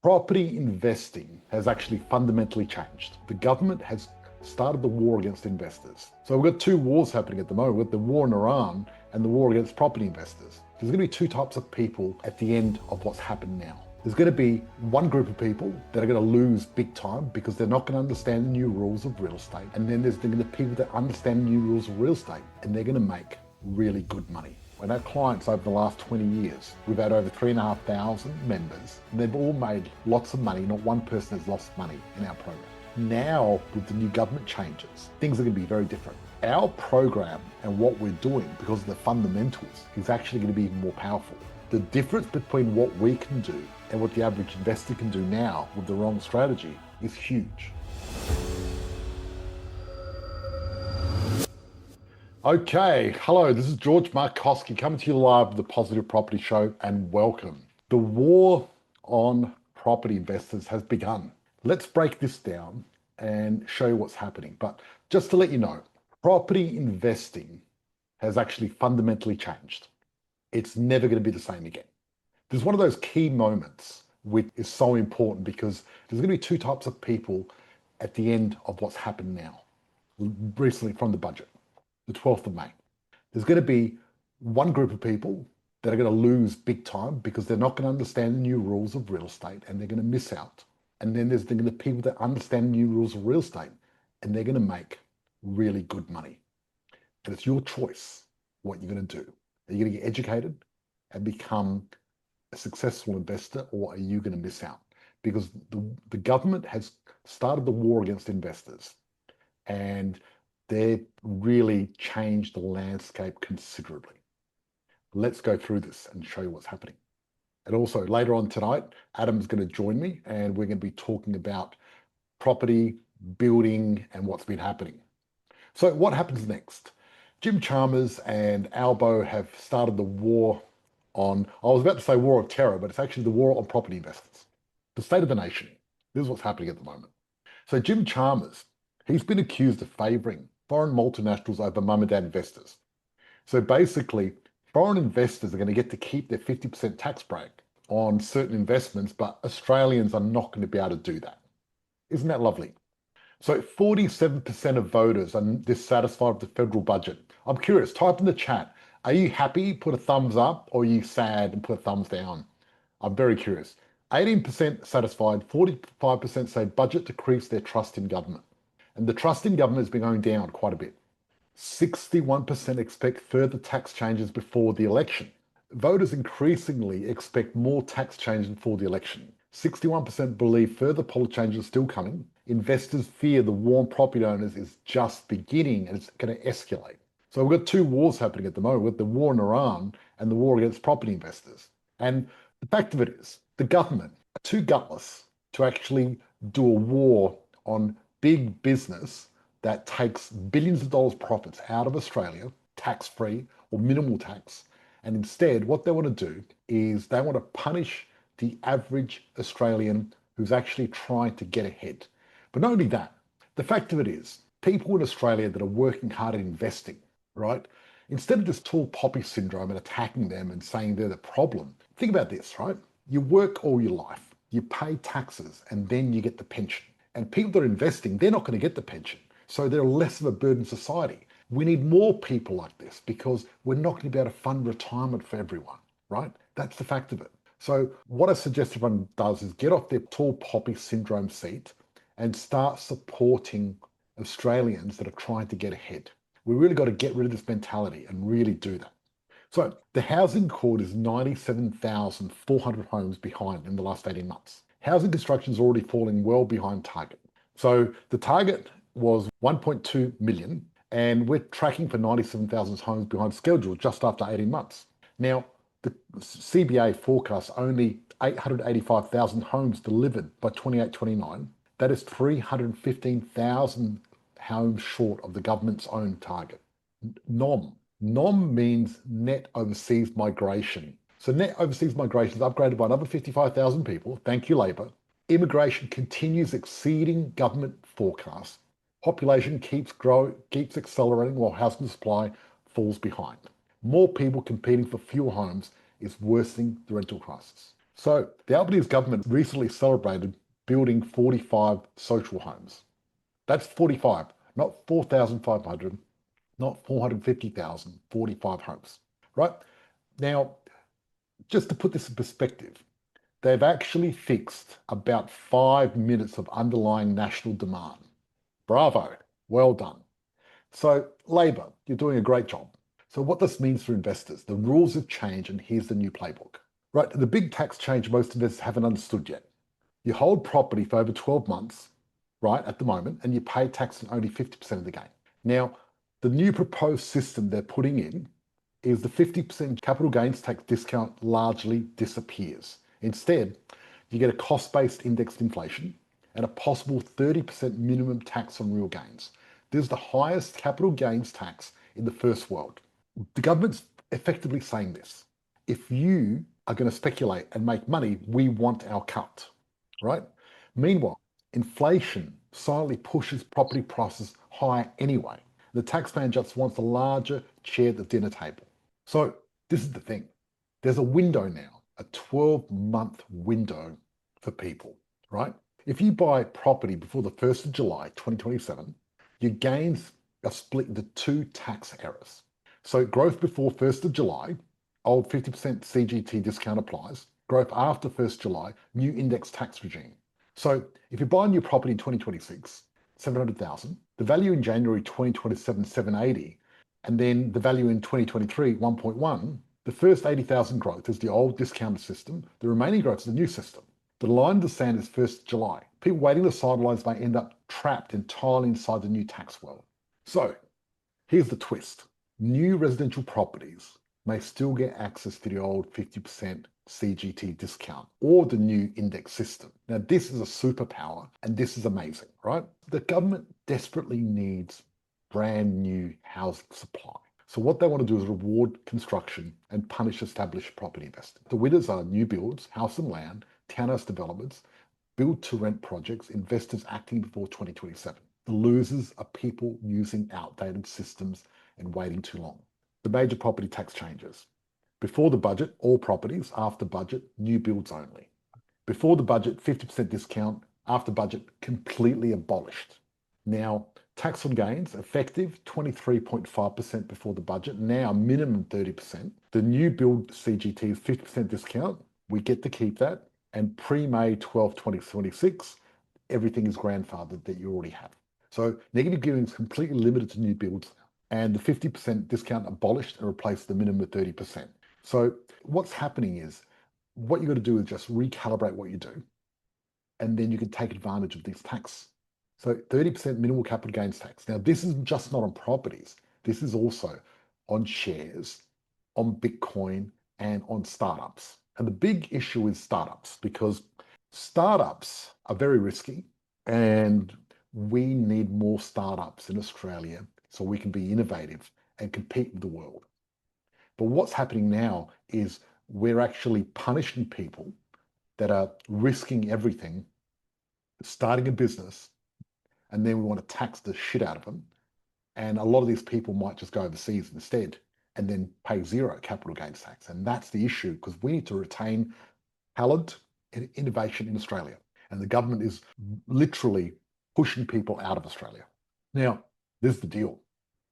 Property investing has actually fundamentally changed. The government has started the war against investors. So we've got two wars happening at the moment. We've got the war in Iran and the war against property investors. There's going to be two types of people at the end of what's happened now. There's going to be one group of people that are going to lose big time because they're not going to understand the new rules of real estate. And then there's going to be people that understand the new rules of real estate and they're going to make really good money. And our clients over the last 20 years, we've had over 3,500 members and they've all made lots of money. Not one person has lost money in our program. Now, with the new government changes, things are going to be very different. Our program and what we're doing, because of the fundamentals, is actually going to be even more powerful. The difference between what we can do and what the average investor can do now with the wrong strategy is huge. Okay, hello, this is George Markoski coming to you live with the Positive Property Show, and welcome. The war on property investors has begun. Let's break this down and show you what's happening. But just to let you know, property investing has actually fundamentally changed. It's never going to be the same again. There's one of those key moments which is so important because there's going to be two types of people at the end of what's happened now, recently from the budget, the 12th of May. There's going to be one group of people that are going to lose big time because they're not going to understand the new rules of real estate and they're going to miss out. And then there's going to be people that understand the new rules of real estate and they're going to make really good money. And it's your choice what you're going to do. Are you going to get educated and become a successful investor, or are you going to miss out? Because the government has started the war against investors and they've really changed the landscape considerably. Let's go through this and show you what's happening. And also later on tonight, Adam's going to join me and we're going to be talking about property, building, and what's been happening. So what happens next? Jim Chalmers and Albo have started the war on, I was about to say war of terror, but it's actually the war on property investors. The state of the nation. This is what's happening at the moment. So Jim Chalmers, he's been accused of favouring foreign multinationals over mum and dad investors. So basically, foreign investors are going to get to keep their 50% tax break on certain investments, but Australians are not going to be able to do that. Isn't that lovely? So 47% of voters are dissatisfied with the federal budget. I'm curious, type in the chat, are you happy, put a thumbs up, or are you sad and put a thumbs down? I'm very curious. 18% satisfied, 45% say budget decreased their trust in government. And the trust in government has been going down quite a bit. 61% expect further tax changes before the election. Voters increasingly expect more tax changes before the election. 61% believe further policy changes are still coming. Investors fear the war on property owners is just beginning and it's going to escalate. So we've got two wars happening at the moment. We've got the war in Iran and the war against property investors. And the fact of it is, the government are too gutless to actually do a war on big business that takes billions of dollars profits out of Australia, tax-free or minimal tax. And instead, what they want to do is they want to punish the average Australian who's actually trying to get ahead. But not only that, the fact of it is, people in Australia that are working hard at investing, right? Instead of this tall poppy syndrome and attacking them and saying they're the problem, think about this, right? You work all your life, you pay taxes, and then you get the pension. And people that are investing, they're not going to get the pension. So they're less of a burden to society. We need more people like this because we're not going to be able to fund retirement for everyone, right? That's the fact of it. So what I suggest everyone does is get off their tall poppy syndrome seat and start supporting Australians that are trying to get ahead. We really got to get rid of this mentality and really do that. So the housing court is 97,400 homes behind in the last 18 months. Housing construction is already falling well behind target. So the target was 1.2 million and we're tracking for 97,000 homes behind schedule just after 18 months. Now, the CBA forecasts only 885,000 homes delivered by 28-29. That is 315,000 homes short of the government's own target. NOM. NOM means net overseas migration. So net overseas migration is upgraded by another 55,000 people. Thank you, Labor. Immigration continues exceeding government forecasts. Population keeps accelerating while housing supply falls behind. More people competing for fewer homes is worsening the rental crisis. So the Albanese government recently celebrated building 45 social homes. That's 45, not 4,500, not 450,000, 45 homes, right? Now, just to put this in perspective, they've actually fixed about 5 minutes of underlying national demand. Bravo, well done. So, Labor, you're doing a great job. So, what this means for investors, the rules have changed, and here's the new playbook. Right, the big tax change most investors haven't understood yet. You hold property for over 12 months, right, at the moment, and you pay tax on only 50% of the gain. Now, the new proposed system they're putting in is the 50% capital gains tax discount largely disappears. Instead, you get a cost-based indexed inflation and a possible 30% minimum tax on real gains. This is the highest capital gains tax in the first world. The government's effectively saying this. If you are going to speculate and make money, we want our cut, right? Meanwhile, inflation silently pushes property prices higher anyway. The taxman just wants a larger chair at the dinner table. So this is the thing. There's a window now, a 12-month window for people, right? If you buy property before the 1st of July 2027, your gains are split into two tax eras. So growth before 1st of July, old 50% CGT discount applies. Growth after 1st July, new index tax regime. So if you buy a new property in 2026, 700,000, the value in January 2027, 780, and then the value in 2023, 1.1, the first 80,000 growth is the old discounted system. The remaining growth is the new system. The line in the sand is 1st July. People waiting on the sidelines may end up trapped entirely inside the new tax world. So here's the twist. New residential properties may still get access to the old 50% CGT discount or the new index system. Now, this is a superpower and this is amazing, right? The government desperately needs brand new housing supply. So what they want to do is reward construction and punish established property investors. The winners are new builds, house and land, townhouse developments, build to rent projects, investors acting before 2027. The losers are people using outdated systems and waiting too long. The major property tax changes. Before the budget, all properties. After budget, new builds only. Before the budget, 50% discount. After budget, completely abolished. Now, tax on gains, effective 23.5% before the budget, now minimum 30%. The new build CGT is 50% discount. We get to keep that. And pre-May 12, 2026, everything is grandfathered that you already have. So negative gearing is completely limited to new builds, and the 50% discount abolished and replaced the minimum of 30%. So what's happening is, what you got to do is just recalibrate what you do, and then you can take advantage of this tax. So 30% minimal capital gains tax. Now, this is just not on properties. This is also on shares, on Bitcoin, and on startups. And the big issue is startups, because startups are very risky, and we need more startups in Australia so we can be innovative and compete with the world. But what's happening now is we're actually punishing people that are risking everything, starting a business, and then we want to tax the shit out of them. And a lot of these people might just go overseas instead and then pay zero capital gains tax. And that's the issue, because we need to retain talent and innovation in Australia. And the government is literally pushing people out of Australia. Now, this is the deal.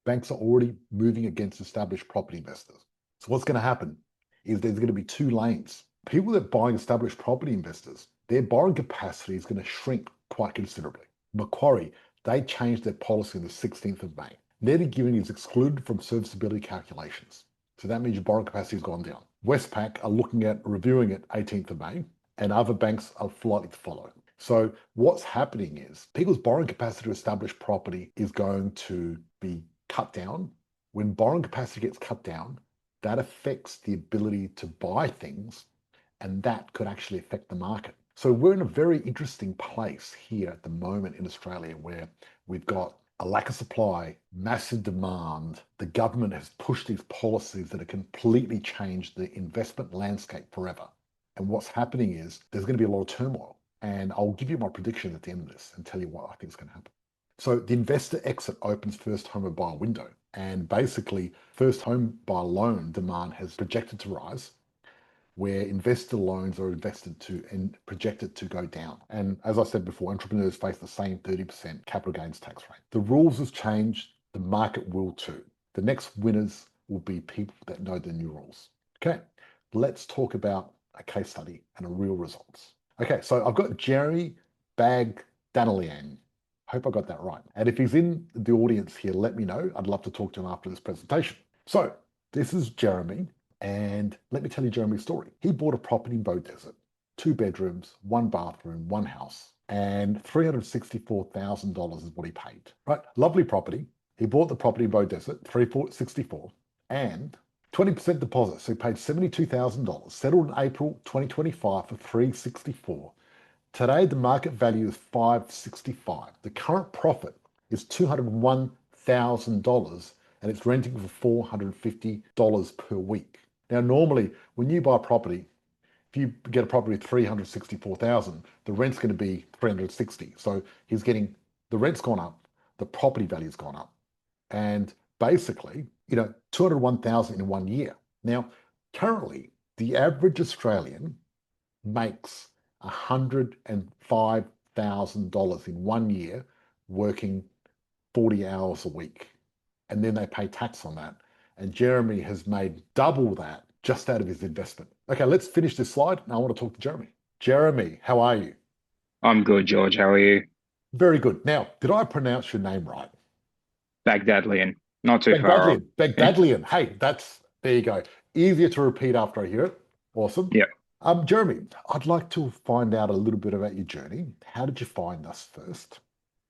Banks are already moving against established property investors. So what's going to happen is there's going to be two lanes. People that are buying established property investors, their borrowing capacity is going to shrink quite considerably. Macquarie, they changed their policy on the 16th of May. Net gearing is excluded from serviceability calculations. So that means your borrowing capacity has gone down. Westpac are looking at reviewing it 18th of May, and other banks are likely to follow. So what's happening is people's borrowing capacity to establish property is going to be cut down. When borrowing capacity gets cut down, that affects the ability to buy things, and that could actually affect the market. So we're in a very interesting place here at the moment in Australia, where we've got a lack of supply, massive demand. The government has pushed these policies that have completely changed the investment landscape forever. And what's happening is there's going to be a lot of turmoil. And I'll give you my prediction at the end of this and tell you what I think is going to happen. So the investor exit opens first home buyer window. And basically, first home buyer loan demand has projected to rise. where investor loans are invested to and projected to go down. And as I said before, entrepreneurs face the same 30% capital gains tax rate. The rules have changed, the market will too. The next winners will be people that know the new rules. Okay, let's talk about a case study and a real results. Okay, so I've got Jeremy Bagdalian. Hope I got that right. And if he's in the audience here, let me know. I'd love to talk to him after this presentation. So this is Jeremy, and let me tell you Jeremy's story. He bought a property in Beaudesert, 2 bedrooms, 1 bathroom, 1 house, and $364,000 is what he paid. Right, lovely property. He bought the property in Beaudesert, 364, and 20% deposit. So he paid $72,000, settled in April 2025 for 364. Today, the market value is 565. The current profit is $201,000 and it's renting for $450 per week. Now, normally when you buy a property, if you get a property at 364,000, the rent's going to be 360. So he's getting, the rent's gone up, the property value's gone up. And basically, 201,000 in 1 year. Now, currently, the average Australian makes $105,000 in 1 year working 40 hours a week. And then they pay tax on that. And Jeremy has made double that just out of his investment. Okay, let's finish this slide. Now I want to talk to Jeremy. Jeremy, how are you? I'm good, George. How are you? Very good. Now, did I pronounce your name right? Baghdadlian. Not too far off. Baghdadlian. Baghdadlian. Hey, there you go. Easier to repeat after I hear it. Awesome. Yeah. Jeremy, I'd like to find out a little bit about your journey. How did you find us first?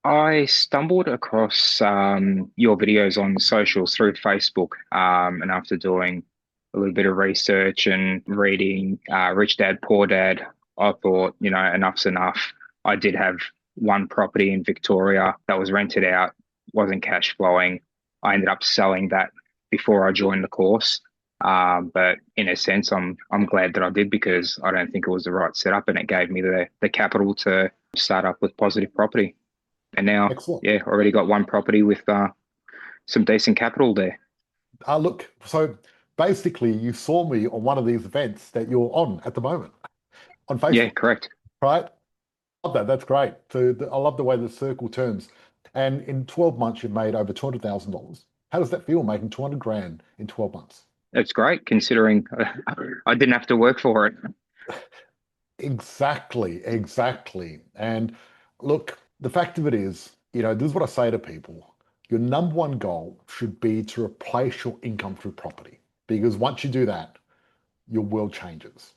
I stumbled across your videos on socials through Facebook, and after doing a little bit of research and reading Rich Dad, Poor Dad, I thought, enough's enough. I did have one property in Victoria that was rented out, wasn't cash flowing. I ended up selling that before I joined the course. But in a sense, I'm glad that I did because I don't think it was the right setup, and it gave me the capital to start up with positive property. And now, Excellent. yeah, already got one property with some decent capital there. Look, so basically you saw me on one of these events that you're on at the moment on Yeah, Facebook, correct. right? Love that. That's great. So I love the way the circle turns. And in 12 months, you've made over $200,000. How does that feel making 200 grand in 12 months? It's great considering I didn't have to work for it. Exactly, exactly. And look, the fact of it is, this is what I say to people. Your number one goal should be to replace your income through property. Because once you do that, your world changes,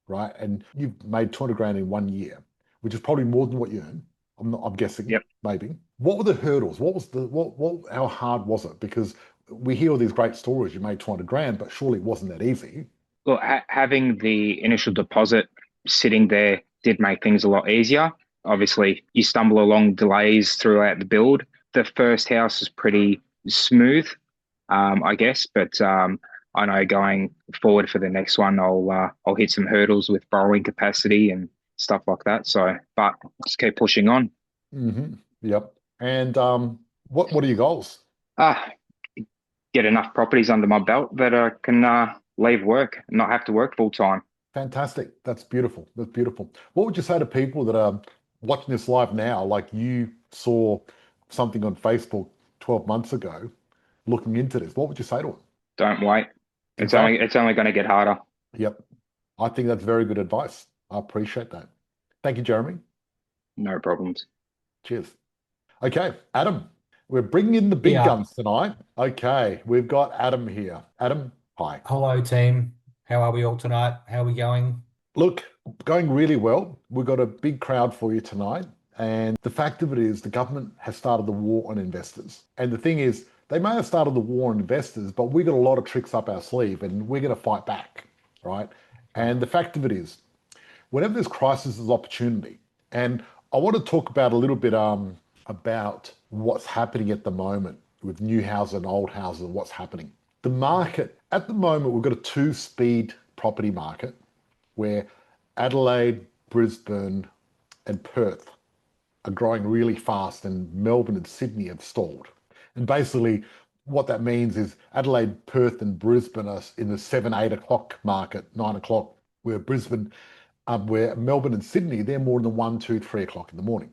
right? And you've made 200 grand in 1 year, which is probably more than what you earn. I'm guessing, Yep. maybe. What were the hurdles? How hard was it? Because we hear all these great stories. You made 200 grand, but surely it wasn't that easy. Well, having the initial deposit sitting there did make things a lot easier. Obviously, you stumble along delays throughout the build. The first house is pretty smooth, I guess, but I know going forward for the next one, I'll hit some hurdles with borrowing capacity and stuff like that. So, but just keep pushing on. Yep. And what are your goals? Ah, get enough properties under my belt that I can leave work and not have to work full time. Fantastic. That's beautiful. That's beautiful. What would you say to people that are watching this live now, like you saw something on Facebook 12 months ago, looking into this? What would you say to them? Don't wait. It's only Exactly. it's only going to get harder. Yep. I think that's very good advice. I appreciate that. Thank you, Jeremy. No problems. Cheers. Okay, Adam, we're bringing in the big Yeah. guns tonight. Okay, we've got Adam here. Adam, hi. Hello, team. How are we all tonight? How are we going? Look, going really well. We've got a big crowd for you tonight. And the fact of it is, the government has started the war on investors. And the thing is, they may have started the war on investors, but we got a lot of tricks up our sleeve and we're going to fight back, right? And the fact of it is, whenever there's crisis, there's opportunity. And I want to talk about a little bit about what's happening at the moment with new houses and old houses and what's happening. The market, at the moment, we've got a two-speed property market where Adelaide, Brisbane, and Perth are growing really fast, and Melbourne and Sydney have stalled. And basically, what that means is Adelaide, Perth, and Brisbane are in the 7, 8 o'clock market, 9 o'clock. Where Brisbane, where Melbourne and Sydney, they're more than 1, 2, 3 o'clock in the morning,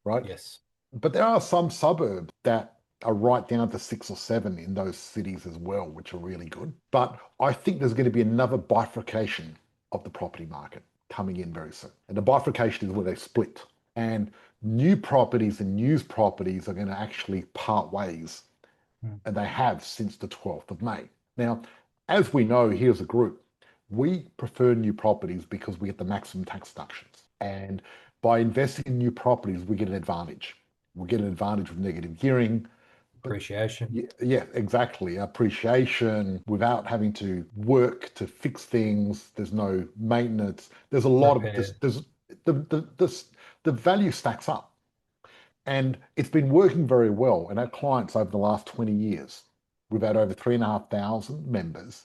right? Yes. But there are some suburbs that are right down to 6 or 7 in those cities as well, which are really good. But I think there's going to be another bifurcation of the property market coming in very soon. And the bifurcation is where they split. And new properties and used properties are going to actually part ways. And they have since the 12th of May. Now, as we know, here as a group, we prefer new properties because we get the maximum tax deductions. And by investing in new properties, we get an advantage. We get an advantage with negative gearing. Appreciation. Yeah, exactly. Appreciation without having to work to fix things. There's no maintenance. There's a lot of Repair. there's the value stacks up. And it's been working very well. And our clients over the last 20 years, we've had over 3,500 members.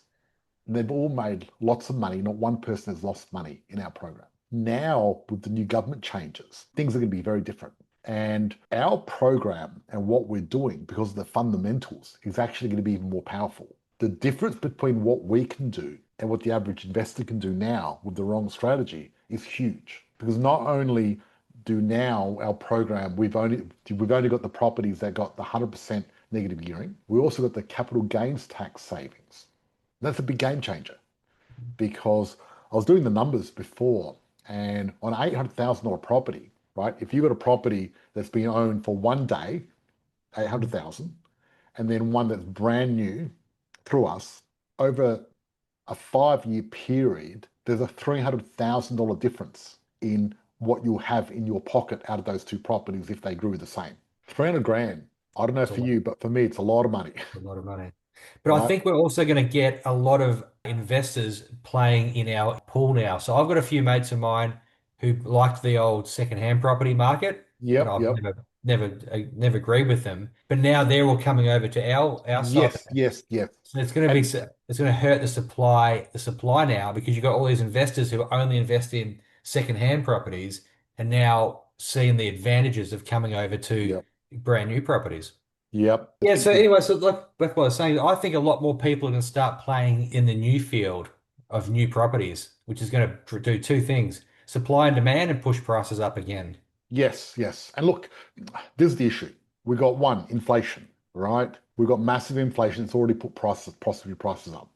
And they've all made lots of money. Not one person has lost money in our program. Now, with the new government changes, things are going to be very different. And our program and what we're doing, because of the fundamentals, is actually going to be even more powerful. The difference between what we can do and what the average investor can do now with the wrong strategy is huge. Because not only do now our program, we've only got the properties that got the 100% negative gearing. We also got the capital gains tax savings. That's a big game changer, because I was doing the numbers before, and on $800,000 property, right? If you've got a property that's been owned for one day, 800,000, and then one that's brand new through us, over a 5-year period, there's a $300,000 difference in what you'll have in your pocket out of those two properties if they grew the same. 300 grand. I don't know for you, but for me, it's a lot of money. A lot of money. But I Right? think we're also going to get a lot of investors playing in our pool now. So I've got a few mates of mine who liked the old second-hand property market, but Yep, I've yep. never agreed with them. But now they're all coming over to our side. Yes, yes, yes. So it's going to be And it's going to hurt the supply now, because you've got all these investors who only invest in second-hand properties and now seeing the advantages of coming over to yep, brand new properties. yep. Yeah, so anyway, so like what I was saying, I think a lot more people are going to start playing in the new field of new properties, which is going to do two things: supply and demand, and push prices up again. Yes, yes. And look, this is the issue. We got one, inflation, right? We've got massive inflation. It's already put property prices up.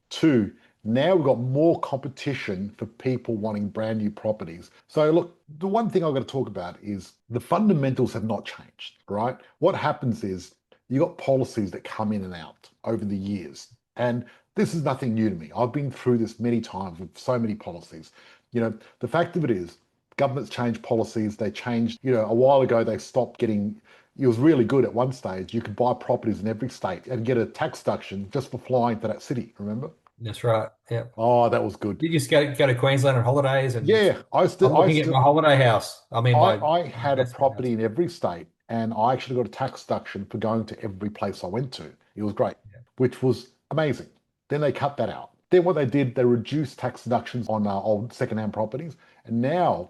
Two, now we've got more competition for people wanting brand new properties. So look, the one thing I've got to talk about is the fundamentals have not changed, right? What happens is you got policies that come in and out over the years. And this is nothing new to me. I've been through this many times with so many policies. The fact of it is, governments change policies. They changed, a while ago, they stopped getting, it was really good at one stage. You could buy properties in every state and get a tax deduction just for flying to that city, remember? That's right. Yeah. Oh, that was good. You just go to Queensland on holidays, and Yeah, I'm looking at my holiday house. I mean, my I had a investment house. property in every state, and I actually got a tax deduction for going to every place I went to. It was great, Yeah. which was amazing. Then they cut that out. Then what they did, they reduced tax deductions on old second-hand properties, and now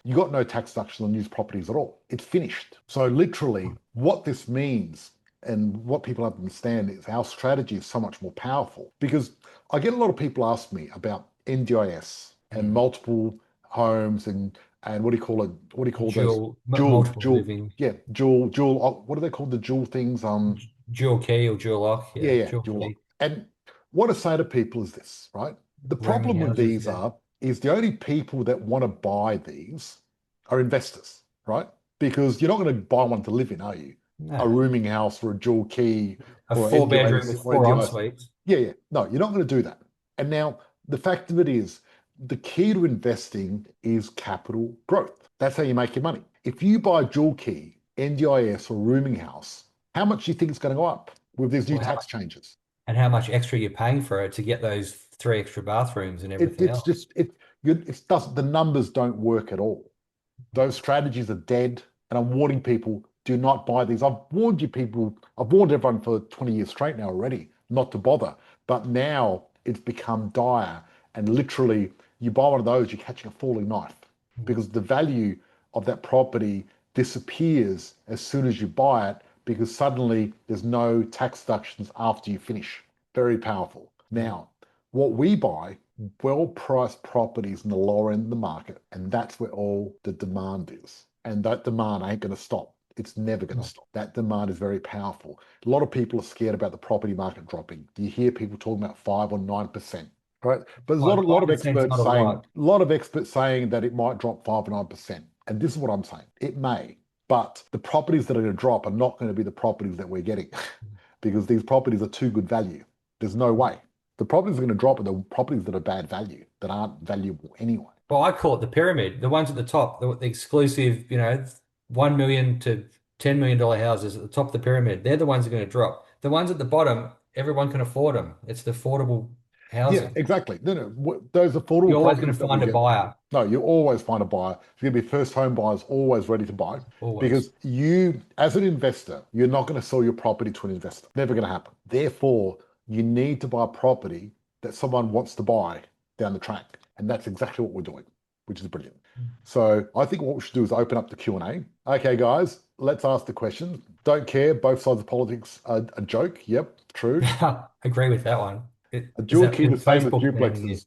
you got no tax deduction on used properties at all. It's finished. So literally, what this means and what people have to understand is our strategy is so much more powerful, because I get a lot of people ask me about NDIS and Mm. multiple homes and what do you call it? What do you call those? Multiple Dual, living, yeah, dual. What are they called? The dual things? dual key or dual lock. Yeah, Yeah, yeah, dual dual lock. key. And what I say to people is this, right? The Rooming problem with houses. these Yeah. is the only people that want to buy these are investors, right? Because you're not going to buy one to live in, are you? A No. rooming house or a dual key A or four bedroom NDIS with or four en NDIS. suites. Yeah, yeah. No, you're not going to do that. And now the fact of it is, the key to investing is capital growth. That's how you make your money. If you buy a dual key, NDIS or rooming house, how much do you think it's going to go up with these new Well, tax changes? how much extra you're paying for it to get those three extra bathrooms and everything It's else. just it doesn't, the numbers don't work at all. Those strategies are dead, and I'm warning people, do not buy these. I've warned you people, I've warned everyone for 20 years straight now already not to bother. But now it's become dire, and literally you buy one of those, you're catching a falling knife, because the value of that property disappears as soon as you buy it, because suddenly there's no tax deductions after you finish. Very powerful. Yeah. Now, what we buy well-priced properties in the lower end of the market, and that's where all the demand is. And that demand ain't going to stop. It's never going to stop. That demand is very powerful. A lot of people are scared about the property market dropping. Do you hear people talking about 5 or 9%? Right? But there's a Like lot of 5% is experts not a saying, lot. that it might drop 5 or 9%. And this is what I'm saying. It may, but the properties that are going to drop are not going to be the properties that we're getting because these properties are too good value. There's no way. The properties are going to drop are the properties that are bad value, that aren't valuable anyway. Well, I call it the pyramid. The ones at the top, the exclusive, 1 million to $10 million houses at the top of the pyramid. They're the ones that are going to drop. The ones at the bottom, everyone can afford them. It's the affordable Yeah, housing. exactly. No, those affordable You're always going properties to that we find a get. buyer. No, you always find a buyer. You're going to be first home buyers, always ready to buy. Always. Because you, as an investor, you're not going to sell your property to an investor. Never going to happen. Therefore, you need to buy a property that someone wants to buy down the track. And that's exactly what we're doing, which is brilliant. So I think what we should do is open up the Q&A. Okay, guys, let's ask the questions. Don't care. Both sides of politics are a joke. Yep, true. Agree with that one. A Is dual that key in the same as Facebook man here? duplexes.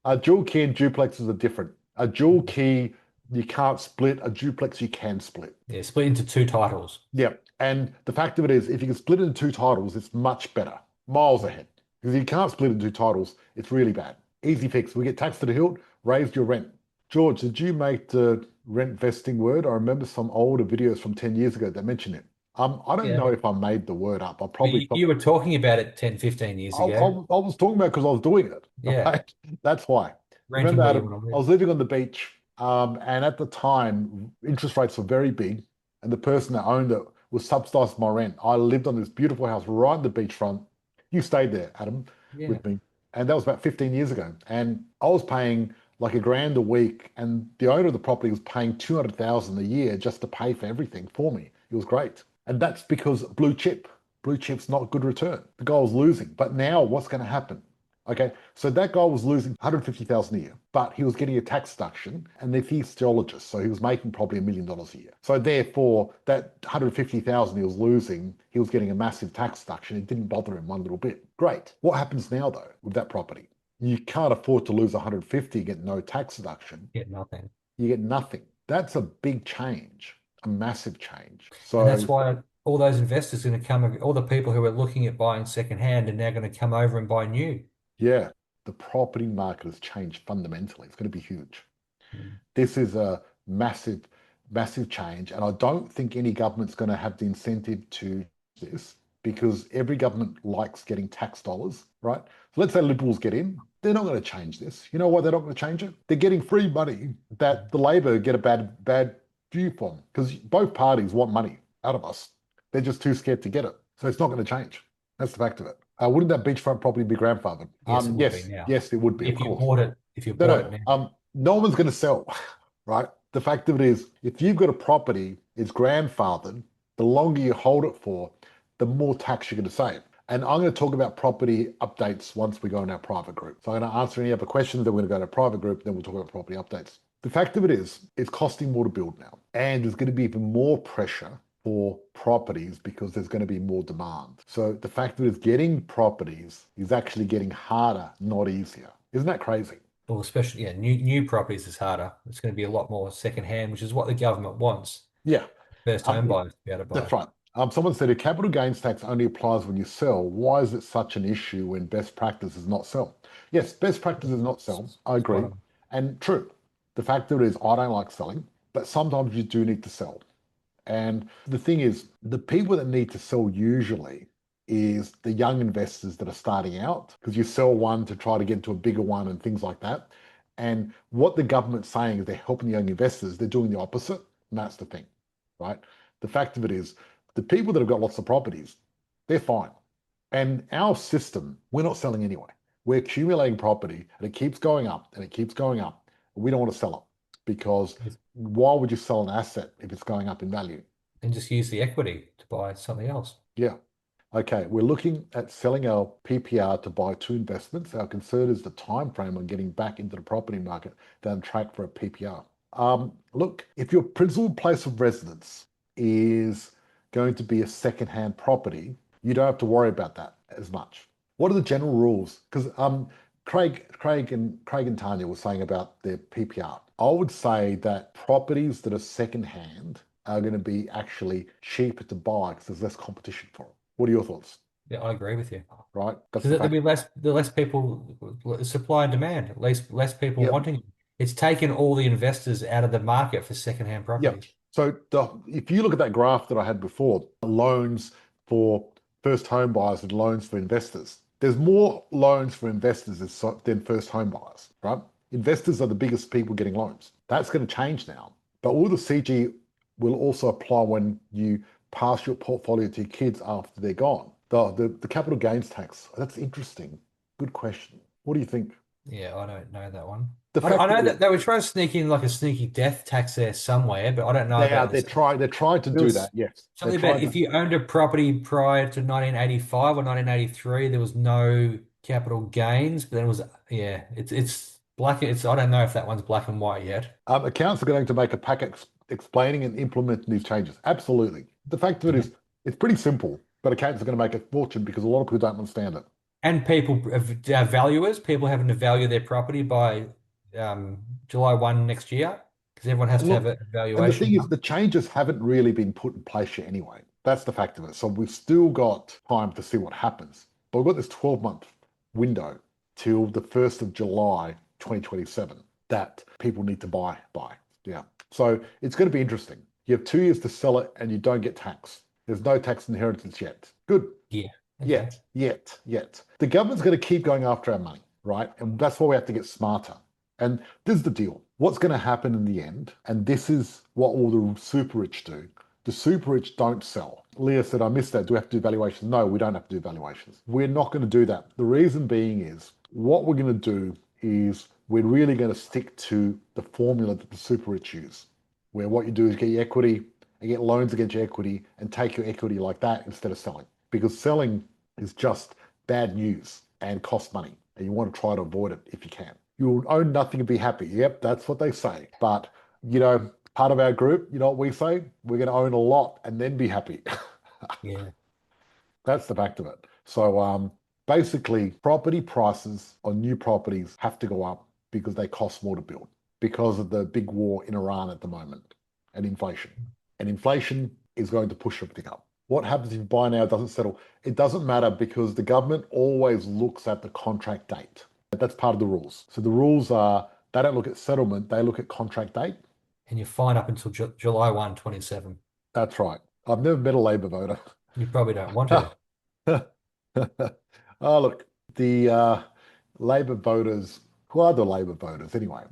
A dual key and duplexes are different. A dual key you can't split. A duplex you can split. Yeah, split into two titles. Yeah. And the fact of it is, if you can split it into two titles, it's much better. Miles ahead. Because if you can't split it into two titles, it's really bad. Easy fix. We get taxed to the hilt, raised your rent. George, did you make the rent vesting word? I remember some older videos from 10 years ago that mentioned it. I don't Yeah. know if I made the word up. I But probably you were talking about it 10, 15 years I, ago. I was talking about because I was doing it. Yeah. Right? That's why. Renting Remember, where you Adam, want to I live. was living on the beach, and at the time, interest rates were very big, and the person that owned it was subsidizing my rent. I lived on this beautiful house right on the beachfront. You stayed there, Adam, Yeah. with me, and that was about 15 years ago. And I was paying like $1,000 a week, and the owner of the property was paying 200,000 a year just to pay for everything for me. It was great, and that's because blue chip's not good return. The guy was losing, but now what's going to happen? Okay, so that guy was losing 150,000 a year, but he was getting a tax deduction, and if he's geologist, so he was making probably $1 million a year. So therefore, that 150,000 he was losing, he was getting a massive tax deduction. It didn't bother him one little bit. Great. What happens now though with that property? You can't afford to lose 150 and get no tax deduction. Get nothing. You get nothing. That's a big change, a massive change. And that's So why all those investors are going to come, all the people who are looking at buying secondhand are now going to come over and buy new. yeah, the property market has changed fundamentally. It's going to be huge. Mm. This is a massive, massive change. And I don't think any government's going to have the incentive to do this because every government likes getting tax dollars, right? So let's say Liberals get in, they're not going to change this. You know why they're not going to change it? They're getting free money that the Labor get a bad view from because both parties want money out of us. They're just too scared to get it. So it's not going to change. That's the fact of it. Wouldn't that beachfront property be grandfathered? Yes, it would be Yes, now. yes, it would be, of If you course. bought it, if you No, bought it now. no one's going to sell, right? The fact of it is, if you've got a property, it's grandfathered, the longer you hold it for, the more tax you're going to save. And I'm going to talk about property updates once we go in our private group. So I'm going to answer any other questions, then we're going to go to a private group, then we'll talk about property updates. The fact of it is, it's costing more to build now. And there's going to be even more pressure for properties because there's going to be more demand. So the fact that it's getting properties is actually getting harder, not easier. Isn't that crazy? Well, especially, new properties is harder. It's going to be a lot more secondhand, which is what the government wants. Yeah, First home buyers to be able to buy. that's right. Someone said if capital gains tax only applies when you sell, why is it such an issue when best practice is not sell? Yes, best practice is not sell. I agree. Spot on. And true. The fact that it is, I don't like selling, but sometimes you do need to sell. And the thing is, the people that need to sell usually is the young investors that are starting out because you sell one to try to get into a bigger one and things like that. And what the government's saying is they're helping the young investors, they're doing the opposite. And that's the thing, right? The fact of it is, the people that have got lots of properties, they're fine. And our system, we're not selling anyway. We're accumulating property and it keeps going up and it keeps going up. We don't want to sell it because why would you sell an asset if it's going up in value? And just use the equity to buy something else. Yeah. Okay, we're looking at selling our PPR to buy two investments. Our concern is the time frame on getting back into the property market down track for a PPR. Look, if your principal place of residence is going to be a second-hand property, you don't have to worry about that as much. What are the general rules? Because Craig and Tanya were saying about their PPR. I would say that properties that are secondhand are going to be actually cheaper to buy because there's less competition for them. What are your thoughts? Yeah, I agree with you. Right? That's Because the there'll fact. be less people, supply and demand, less people Yep. wanting it. It's taken all the investors out of the market for secondhand Yep. property. So if you look at that graph that I had before, loans for first home buyers and loans for investors, there's more loans for investors than first home buyers, right? Investors are the biggest people getting loans. That's going to change now. But all the CG will also apply when you pass your portfolio to your kids after they're gone. The capital gains tax, that's interesting. Good question. What do you think? Yeah, I don't know that one. The I fact know that that they were trying to sneak in like a sneaky death tax there somewhere, but I don't know about they're this. trying to There do that. was Yes, they're something about trying if to. you owned a property prior to 1985 or 1983, there was no capital gains, but then it was, yeah, it's black. It's I don't know if that one's black and white yet. Accounts are going to make a pack explaining and implementing these changes. Absolutely. The fact of it Yeah. is, it's pretty simple, but accountants are going to make a fortune because a lot of people don't understand it. And people, valuers, people having to value their property by July 1 next year, because everyone has And to have look, a and the valuation thing is, done. the changes haven't really been put in place yet anyway. That's the fact of it. So we've still got time to see what happens. But we've got this 12-month window till the 1st of July 2027 that people need to buy. Yeah. So it's going to be interesting. You have 2 years to sell it and you don't get tax. There's no tax inheritance yet. Good. Yeah. Okay. Yet. The government's going to keep going after our money, right? And that's why we have to get smarter. And this is the deal. What's going to happen in the end, and this is what all the super rich do. The super rich don't sell. Leah said, I missed that. Do we have to do valuations? No, we don't have to do valuations. We're not going to do that. The reason being is what we're going to do is we're really going to stick to the formula that the super rich use, where what you do is get your equity and get loans against your equity and take your equity like that instead of selling. Because selling is just bad news and costs money. And you want to try to avoid it if you can. You'll own nothing and be happy. Yep, that's what they say. But, part of our group, you know what we say? We're going to own a lot and then be happy. Yeah. That's the fact of it. So basically, property prices on new properties have to go up because they cost more to build because of the big war in Iran at the moment and inflation. And inflation is going to push everything up. What happens if buy now doesn't settle? It doesn't matter because the government always looks at the contract date. That's part of the rules. So the rules are they don't look at settlement, they look at contract date. And you're fine up until July 1, 27. That's right. I've never met a Labor voter. You probably don't want to. Oh, look, the Labor voters, who are the Labor voters anyway?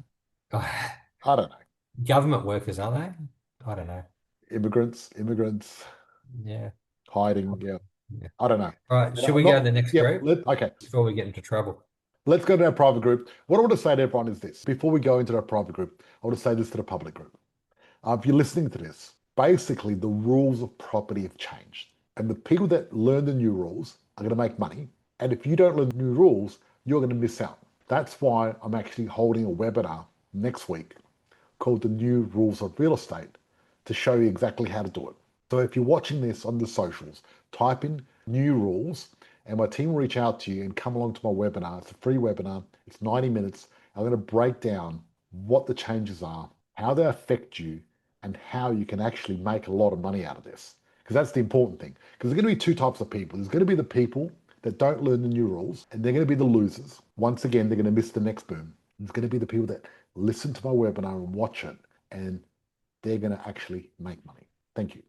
I don't know. Government workers, aren't they? I don't know. Immigrants Yeah. hiding. Yeah, Yeah. I don't know. All right. And Should I'm we go to not, the next yeah, group okay. before we get into trouble? Let's go to our private group. What I want to say to everyone is this. Before we go into our private group, I want to say this to the public group. If you're listening to this, basically the rules of property have changed. And the people that learn the new rules are going to make money. And if you don't learn the new rules, you're going to miss out. That's why I'm actually holding a webinar next week called The New Rules of Real Estate to show you exactly how to do it. So if you're watching this on the socials, type in new rules and my team will reach out to you and come along to my webinar. It's a free webinar. It's 90 minutes. I'm going to break down what the changes are, how they affect you, and how you can actually make a lot of money out of this. Because that's the important thing. Because there's going to be two types of people. There's going to be the people that don't learn the new rules, and they're going to be the losers. Once again, they're going to miss the next boom. There's going to be the people that listen to my webinar and watch it, and they're going to actually make money. Thank you.